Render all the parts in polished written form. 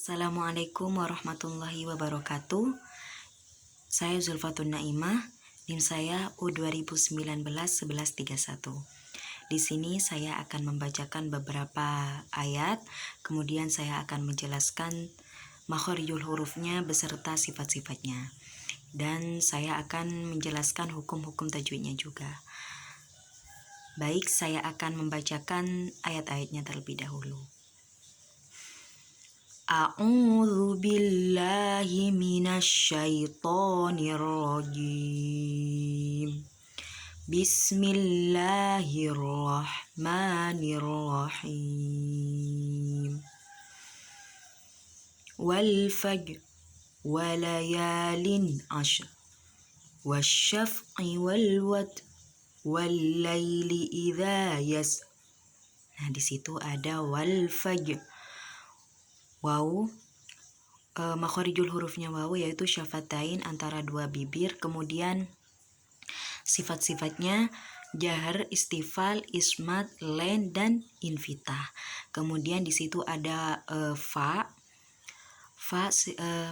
Assalamualaikum warahmatullahi wabarakatuh. Saya Zulfatun Naimah, NIM saya U2019-1131. Di sini saya akan membacakan beberapa ayat, kemudian saya akan menjelaskan makharijul hurufnya beserta sifat-sifatnya. Dan saya akan menjelaskan hukum-hukum tajwidnya juga. Baik, saya akan membacakan ayat-ayatnya terlebih dahulu. A'udzu billahi minasyaitonir rajim. Bismillahirrahmanirrahim. Wal fajr wa layalin ashr wasyaf'i wal watr wal laili idza yas. Nah, di situ ada wal fajr. Waw, makharijul hurufnya waw yaitu syafatain antara dua bibir, kemudian sifat-sifatnya jahar, istifal, ismat, len, dan infitah. Kemudian di situ ada fa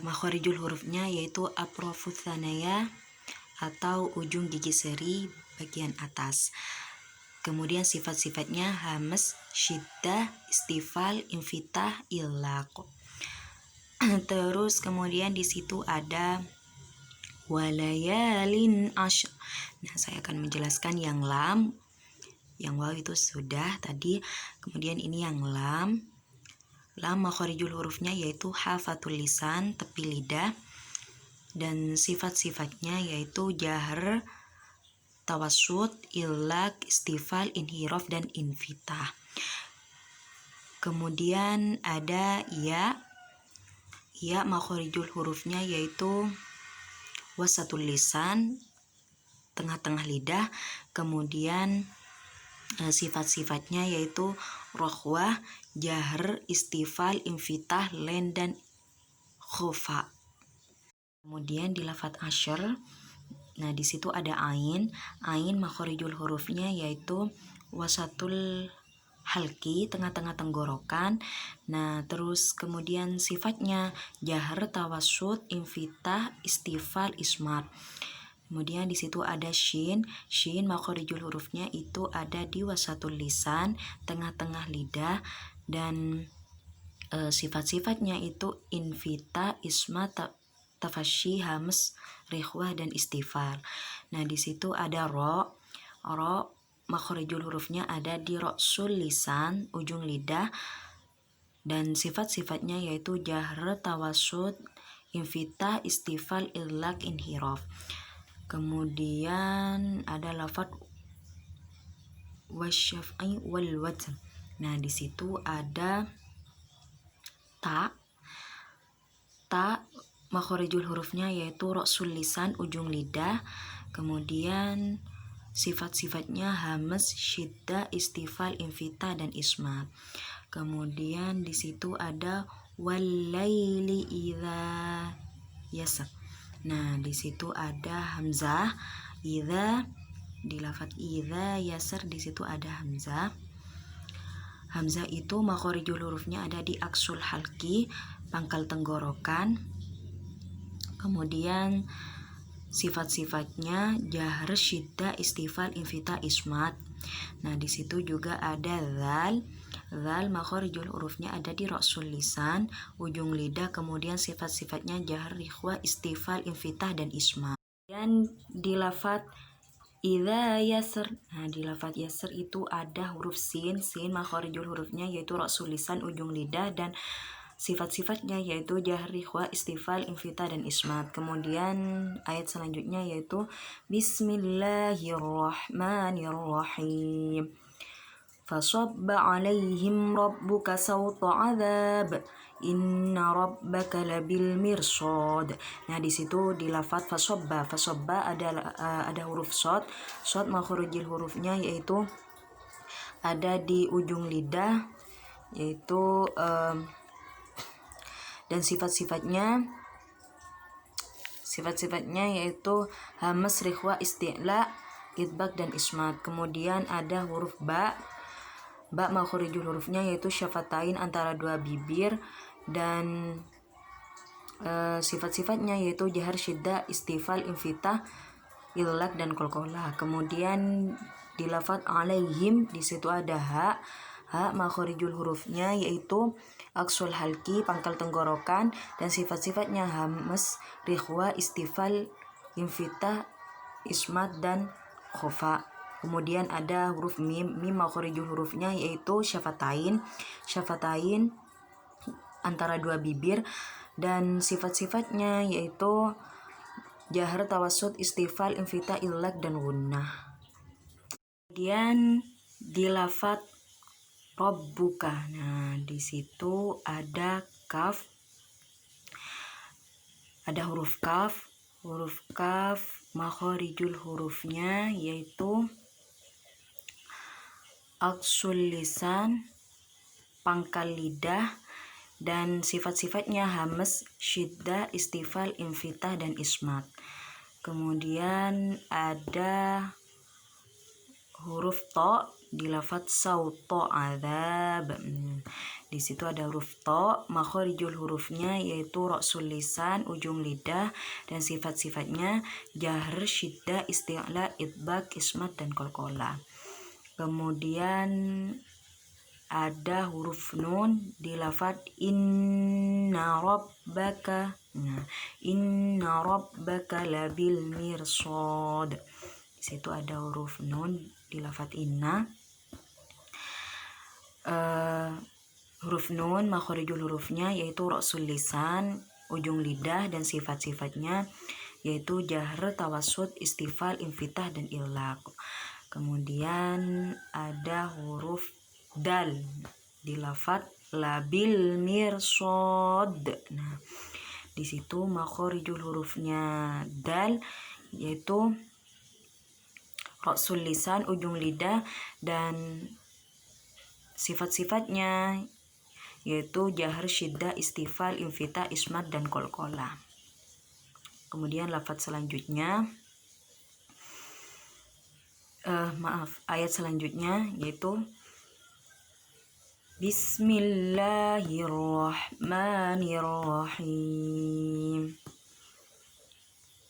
makharijul hurufnya yaitu atrofut tsanaya atau ujung gigi seri bagian atas. Kemudian sifat-sifatnya hamas, syiddah, istifal, infitah, ilaq. Terus kemudian di situ ada walayalin ashr. Nah, saya akan menjelaskan yang lam. Yang waw itu sudah tadi. Kemudian ini yang lam. Lam makharijul hurufnya yaitu hafatul lisan, tepi lidah. Dan sifat-sifatnya yaitu jahar, tawassut, ilaq, istifal, inhiraf, dan infitah. Kemudian ada ya. Ya makharijul hurufnya yaitu wasatul lisan, tengah-tengah lidah. Kemudian sifat-sifatnya yaitu rokhwah, jahar, istifal, infitah, len, dan khofa. Kemudian di lafadz asyr, nah di situ ada ain. Ain makharijul hurufnya yaitu wasatul halki, tengah-tengah tenggorokan. Nah, terus kemudian sifatnya jahar, tawassut, infitah, istifal, ismat. Kemudian di situ ada shin. Shin makharijul hurufnya itu ada di wasatul lisan, tengah-tengah lidah, dan sifat-sifatnya itu infitah, ismat, tafasyi, hams, rikhwah, dan istifal. Nah, di situ ada ro. Ro makharijul hurufnya ada di roksul lisan, ujung lidah, dan sifat-sifatnya yaitu jahar, tawassut, infitah, istifal, ilaq, inhiraf. Kemudian ada lafadz wasyaf'i wal watr. Nah, di situ ada ta. Ta makharijul hurufnya yaitu roksul lisan, ujung lidah. Kemudian sifat-sifatnya hamas, syiddah, istifal, infitah, dan ismat. Kemudian di situ ada walaili idza yasr. Nah, di situ ada hamzah idza, di lafadz idza yasr di situ ada hamzah. Hamzah itu makharijul hurufnya ada di aksul halki, pangkal tenggorokan. Kemudian sifat-sifatnya jahar, syiddah, istifal, infitah, ismat. Nah, di situ juga ada zal. Zal makharijul hurufnya ada di roksul lisan, ujung lidah. Kemudian sifat-sifatnya jahar, rikhwah, istifal, infitah, dan ismat. Dan di lafadz idza yasr. Nah, di lafadz yasr itu ada huruf sin. Sin makharijul hurufnya yaitu roksul lisan, ujung lidah, dan sifat-sifatnya yaitu jahar, rikhwah, istifal, infitah, dan ismat. Kemudian ayat selanjutnya yaitu bismillahirrahmanirrahim. Fasabba alaihim rabbuka sawta azab. Inna rabbaka labil mirsad. Nah, di situ di lafadz fasabba. Fasabba ada huruf shad. Shad makharijul hurufnya yaitu ada di ujung lidah, yaitu dan sifat-sifatnya yaitu hamas, rikhwah, isti'la, idbak, dan ismat. Kemudian ada huruf ba. Ba makharijul hurufnya yaitu syafatain antara dua bibir, dan sifat-sifatnya yaitu jahar, syiddah, istifal, infitah, ilak dan qalqalah. Kemudian di lafadz alaihim di situ ada ha makharijul hurufnya yaitu aksul halki, pangkal tenggorokan, dan sifat-sifatnya hamas, rikhwa, istifal, infitah, ismat dan khofa. Kemudian ada huruf mim makharijul hurufnya yaitu syafatain antara dua bibir, dan sifat-sifatnya yaitu jahar, tawassut, istifal, infitah, ilak dan gunnah. Kemudian di lafadz rabbuka. Nah, di situ ada kaf, ada huruf kaf makharijul hurufnya yaitu aksul lisan, pangkal lidah, dan sifat-sifatnya hamas, syiddah, istifal, infitah dan ismat. Kemudian ada huruf to di lafadz sauto adzab. Di situ ada huruf to, makharijul hurufnya yaitu ra'sul lisan, ujung lidah, dan sifat-sifatnya jahr, syiddah, isti'la, idbak, ismat dan qalqalah. Kemudian ada huruf nun di lafadz inna rabbaka. Nah, inna rabbaka labil mirsad. Di situ ada huruf nun di lafadz inna. Huruf nun makharijul hurufnya yaitu ra'sul lisan, ujung lidah, dan sifat-sifatnya yaitu jahr, tawassut, istifal, infitah dan ilaq. Kemudian ada huruf dal di lafadz labil mirsad. Nah, di situ makharijul hurufnya dal yaitu ra'sul lisan, ujung lidah, dan sifat-sifatnya yaitu jahar, syiddah, istifal, infitah, ismat dan qalqalah. Kemudian lafadz selanjutnya ayat selanjutnya yaitu Bismillahirrahmanirrahim.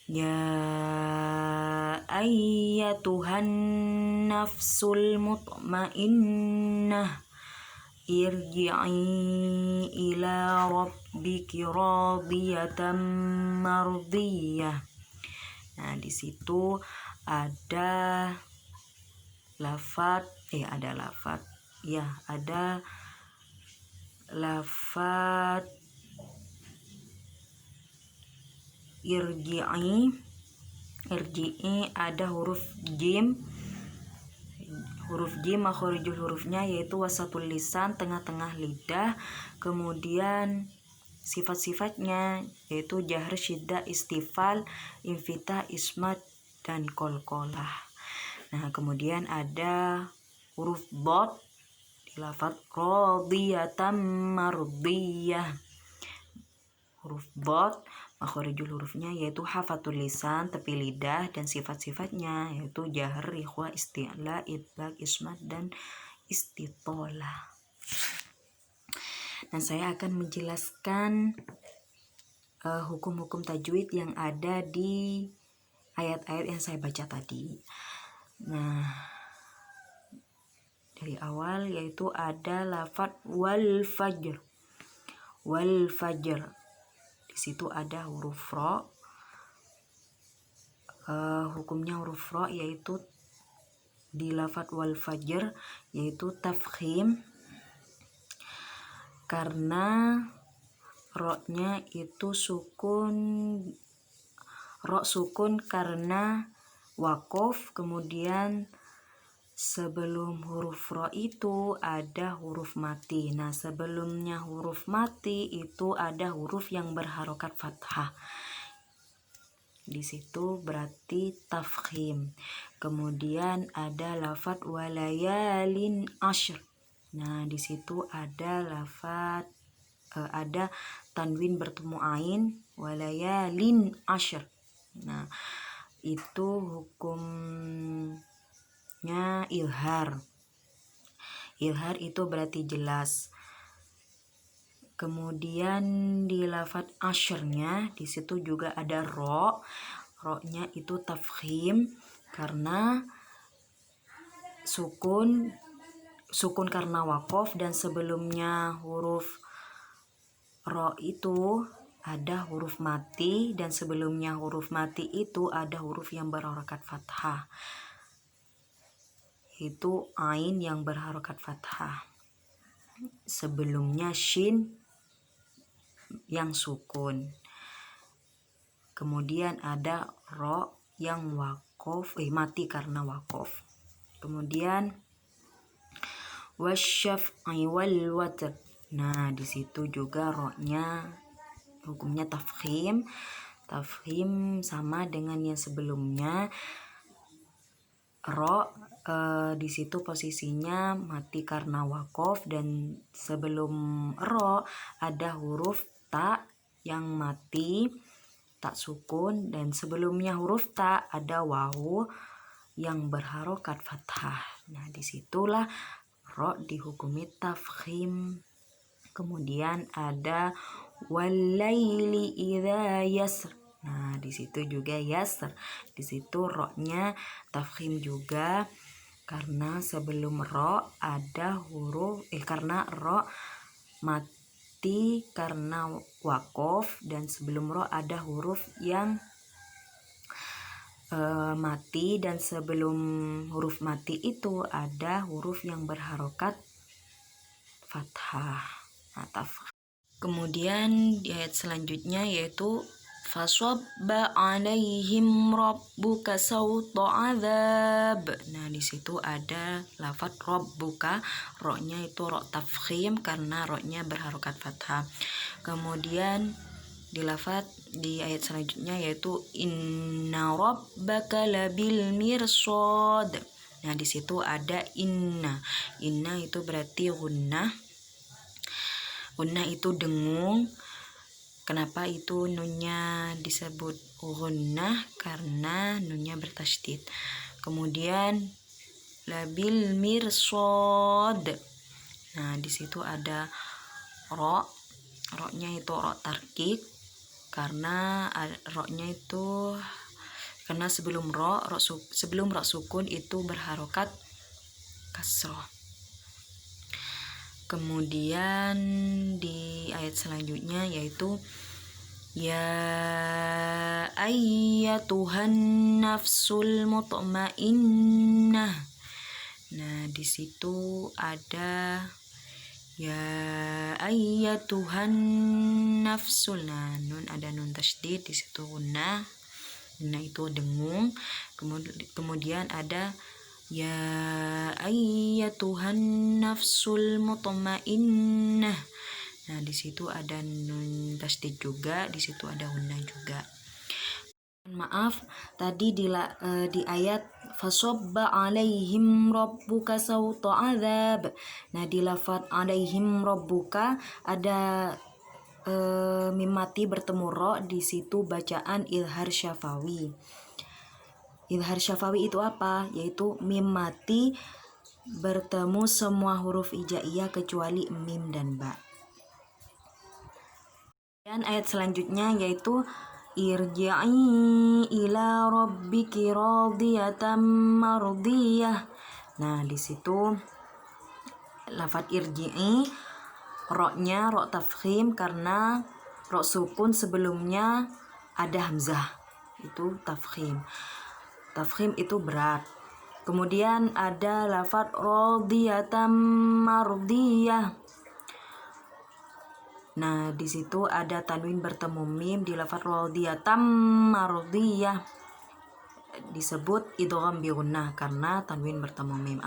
Ya ayyatuhan nafsul mutmainnah irji'i ila rabbiki radiyatan mardiyah. Nah, di situ ada lafadz irji'i, ada huruf jim makharijul hurufnya yaitu wasatul lisan, tengah-tengah lidah. Kemudian sifat-sifatnya yaitu jahr, syiddah, istifal, infitah, ismat dan qalqalah. Nah, kemudian ada huruf dot di lafadz radiyatan mardiyah. Huruf dot makharijul hurufnya yaitu hafatul lisan, tepi lidah, dan sifat-sifatnya yaitu jahr, rikhwa, isti'la, idbak, ismat dan istitolah. Nah, saya akan menjelaskan hukum-hukum tajwid yang ada di ayat-ayat yang saya baca tadi. Nah, dari awal yaitu ada lafadz wal fajr. Di situ ada huruf ro. Hukumnya huruf ro yaitu di lafadz wal fajr yaitu tafkhim, karena ro-nya itu sukun karena wakof. Kemudian sebelum huruf ro itu ada huruf mati. Nah, sebelumnya huruf mati itu ada huruf yang berharokat fathah. Di situ berarti tafkhim. Kemudian ada lafadz walayalin ashr. Nah, di situ ada ada tanwin bertemu ain, walayalin ashr. Nah, itu hukumnya ilhar. Ilhar itu berarti jelas. Kemudian di lafadz asyarnya di situ juga ada ro. Ro-nya itu tafkhim karena sukun karena wakof, dan sebelumnya huruf ro itu ada huruf mati, dan sebelumnya huruf mati itu ada huruf yang berharokat fathah, itu ain yang berharokat fathah. Sebelumnya shin yang sukun. Kemudian ada ro yang mati karena wakof. Kemudian wasyaf'i wal watr. Nah, di situ juga ro-nya hukumnya tafkhim. Tafkhim sama dengan yang sebelumnya. Ro di situ posisinya mati karena wakof, dan sebelum ro ada huruf ta yang mati, tak sukun, dan sebelumnya huruf ta ada wawu yang berharokat fathah. Nah, disitulah ro dihukumi tafkhim. Kemudian ada walaili idza yasr. Nah, di situ juga yasr. Di situ ro-nya tafkhim juga karena sebelum ro ada huruf karena ro mati karena wakof, dan sebelum ro ada huruf yang mati, dan sebelum huruf mati itu ada huruf yang berharokat fathah. Kemudian di ayat selanjutnya yaitu fasabba alaihim rabbuka sawta adzab. Nah, di situ ada lafadz rabbuka, ro-nya itu ro tafkhim karena ro-nya berharokat fathah. Kemudian di ayat selanjutnya yaitu inna rabbaka labil mirsad. Nah, di situ ada inna. Inna itu berarti gunnah. Gunnah itu dengung. Kenapa itu nunnya disebut gunnah? Karena nunnya bertasydid. Kemudian labil mirsad. Nah, di situ ada ro. Ro-nya itu ro tarkik karena ro-nya itu karena sebelum ro sukun itu berharokat kasroh. Kemudian di ayat selanjutnya yaitu ya ayyatuhan nafsul mutmainnah. Nah, di situ ada ya ayyatuhan nafsul. Nah, nun ada nun tasydid di situ gunnah. Gunnah itu dengung. Kemudian ada ya ayyatuhan nafsul mutmainnah. Nah, di situ ada nun tasydid juga, di situ ada gunnah juga. Maaf, tadi di ayat fasabba alaihim rabbuka sawta adzab. Nah, di lafadz alaihim rabbuka ada mim mati bertemu ro, di situ bacaan ilhar syafawi. Ilhar syafawi itu apa? Yaitu mim mati bertemu semua huruf hijaiyah kecuali mim dan ba. Dan ayat selanjutnya yaitu irji'i ila rabbiki radiyatan mardiyah. Nah, di situ lafadz irji'i ro-nya ro tafkhim karena ro sukun sebelumnya ada hamzah. Itu tafkhim. Tafkhim itu berat. Kemudian ada lafadz radiyatan mardiyah. Nah, di situ ada tanwin bertemu mim di lafadz radiyatan mardiyah. Disebut idgham bi gunnah karena tanwin bertemu mim.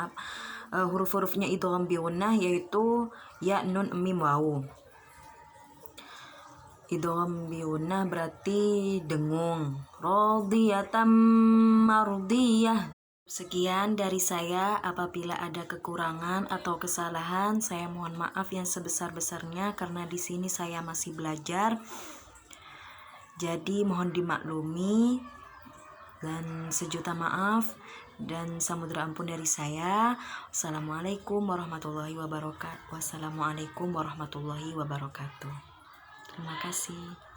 Huruf-hurufnya idgham bi gunnah yaitu ya, nun, mim, wawu. Idgham bi gunnah berarti dengung. Radiyatan mardiyah. Sekian dari saya. Apabila ada kekurangan atau kesalahan, saya mohon maaf yang sebesar-besarnya karena di sini saya masih belajar. Jadi mohon dimaklumi dan sejuta maaf. Dan samudra ampun dari saya. Wassalamualaikum warahmatullahi wabarakatuh. Terima kasih.